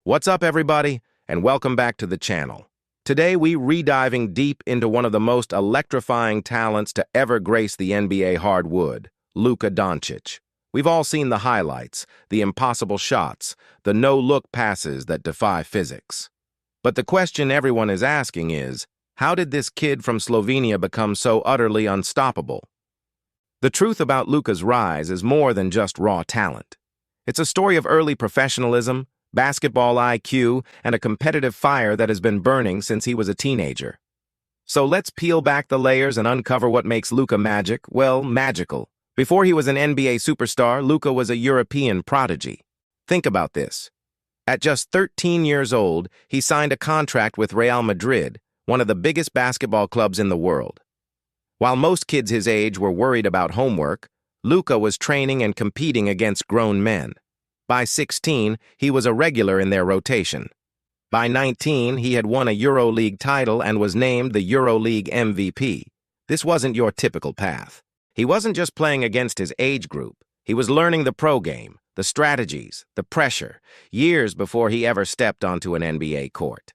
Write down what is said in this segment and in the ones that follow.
What's up, everybody, and welcome back to the channel. Today, we re-diving deep into one of the most electrifying talents to ever grace the NBA hardwood, Luka Dončić. We've all seen the highlights, the impossible shots, the no-look passes that defy physics. But the question everyone is asking is, how did this kid from Slovenia become so utterly unstoppable? The truth about Luka's rise is more than just raw talent. It's a story of early professionalism, basketball IQ, and a competitive fire that has been burning since he was a teenager. So let's peel back the layers and uncover what makes Luka magical. Before he was an NBA superstar, Luka was a European prodigy. Think about this. At just 13 years old, he signed a contract with Real Madrid, one of the biggest basketball clubs in the world. While most kids his age were worried about homework, Luka was training and competing against grown men. By 16, he was a regular in their rotation. By 19, he had won a EuroLeague title and was named the EuroLeague MVP. This wasn't your typical path. He wasn't just playing against his age group. He was learning the pro game, the strategies, the pressure, years before he ever stepped onto an NBA court.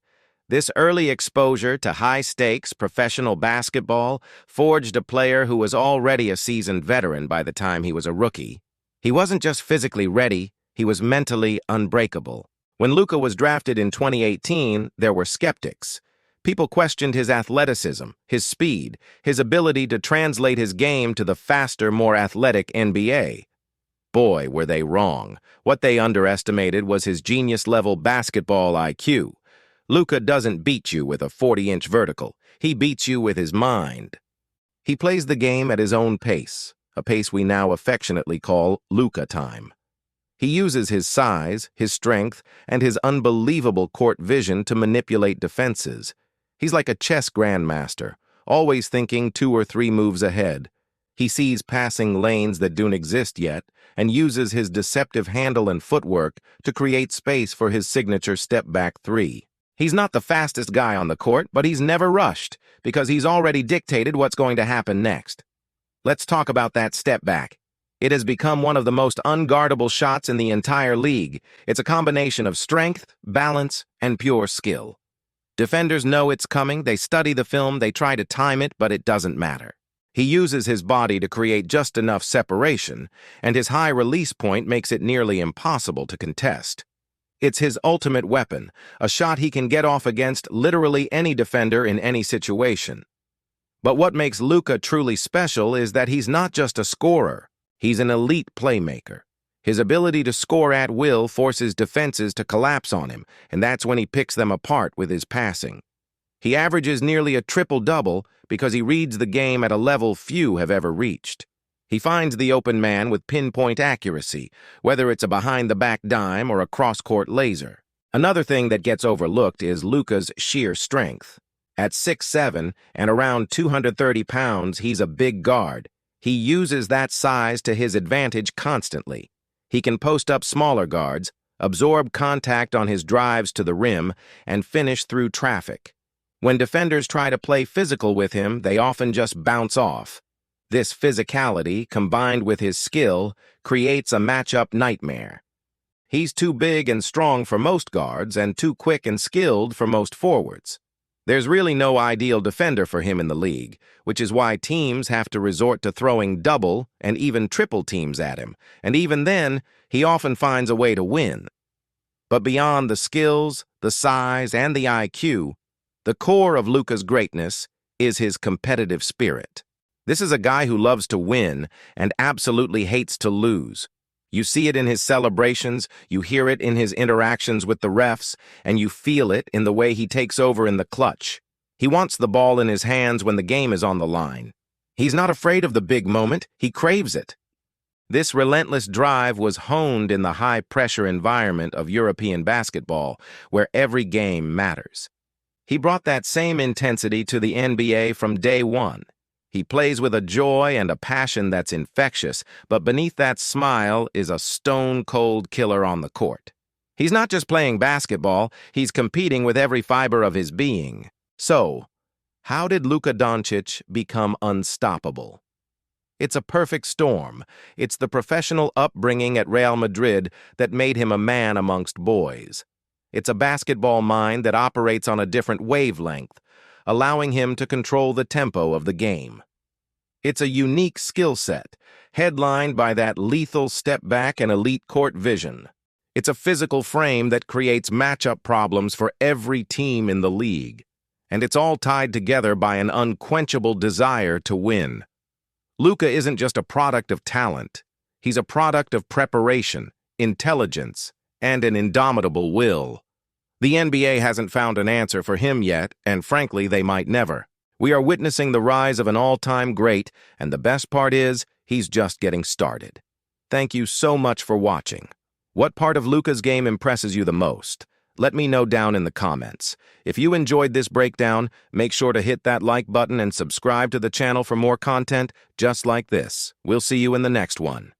This early exposure to high-stakes professional basketball forged a player who was already a seasoned veteran by the time he was a rookie. He wasn't just physically ready, he was mentally unbreakable. When Luka was drafted in 2018, there were skeptics. People questioned his athleticism, his speed, his ability to translate his game to the faster, more athletic NBA. Boy, were they wrong. What they underestimated was his genius-level basketball IQ. Luka doesn't beat you with a 40-inch vertical. He beats you with his mind. He plays the game at his own pace, a pace we now affectionately call Luka time. He uses his size, his strength, and his unbelievable court vision to manipulate defenses. He's like a chess grandmaster, always thinking 2 or 3 moves ahead. He sees passing lanes that don't exist yet and uses his deceptive handle and footwork to create space for his signature step-back 3. He's not the fastest guy on the court, but he's never rushed because he's already dictated what's going to happen next. Let's talk about that step back. It has become one of the most unguardable shots in the entire league. It's a combination of strength, balance, and pure skill. Defenders know it's coming, they study the film, they try to time it, but it doesn't matter. He uses his body to create just enough separation, and his high release point makes it nearly impossible to contest. It's his ultimate weapon, a shot he can get off against literally any defender in any situation. But what makes Luka truly special is that he's not just a scorer. He's an elite playmaker. His ability to score at will forces defenses to collapse on him, and that's when he picks them apart with his passing. He averages nearly a triple-double because he reads the game at a level few have ever reached. He finds the open man with pinpoint accuracy, whether it's a behind-the-back dime or a cross-court laser. Another thing that gets overlooked is Luka's sheer strength. At 6'7" and around 230 pounds, he's a big guard. He uses that size to his advantage constantly. He can post up smaller guards, absorb contact on his drives to the rim, and finish through traffic. When defenders try to play physical with him, they often just bounce off. This physicality, combined with his skill, creates a matchup nightmare. He's too big and strong for most guards and too quick and skilled for most forwards. There's really no ideal defender for him in the league, which is why teams have to resort to throwing double and even triple teams at him, and even then, he often finds a way to win. But beyond the skills, the size, and the IQ, the core of Luka's greatness is his competitive spirit. This is a guy who loves to win and absolutely hates to lose. You see it in his celebrations, you hear it in his interactions with the refs, and you feel it in the way he takes over in the clutch. He wants the ball in his hands when the game is on the line. He's not afraid of the big moment, he craves it. This relentless drive was honed in the high-pressure environment of European basketball, where every game matters. He brought that same intensity to the NBA from day one. He plays with a joy and a passion that's infectious, but beneath that smile is a stone-cold killer on the court. He's not just playing basketball, he's competing with every fiber of his being. So, how did Luka Dončić become unstoppable? It's a perfect storm. It's the professional upbringing at Real Madrid that made him a man amongst boys. It's a basketball mind that operates on a different wavelength, allowing him to control the tempo of the game. It's a unique skill set, headlined by that lethal step back and elite court vision. It's a physical frame that creates matchup problems for every team in the league, and it's all tied together by an unquenchable desire to win. Luka isn't just a product of talent. He's a product of preparation, intelligence, and an indomitable will. The NBA hasn't found an answer for him yet, and frankly, they might never. We are witnessing the rise of an all-time great, and the best part is, he's just getting started. Thank you so much for watching. What part of Luka's game impresses you the most? Let me know down in the comments. If you enjoyed this breakdown, make sure to hit that like button and subscribe to the channel for more content just like this. We'll see you in the next one.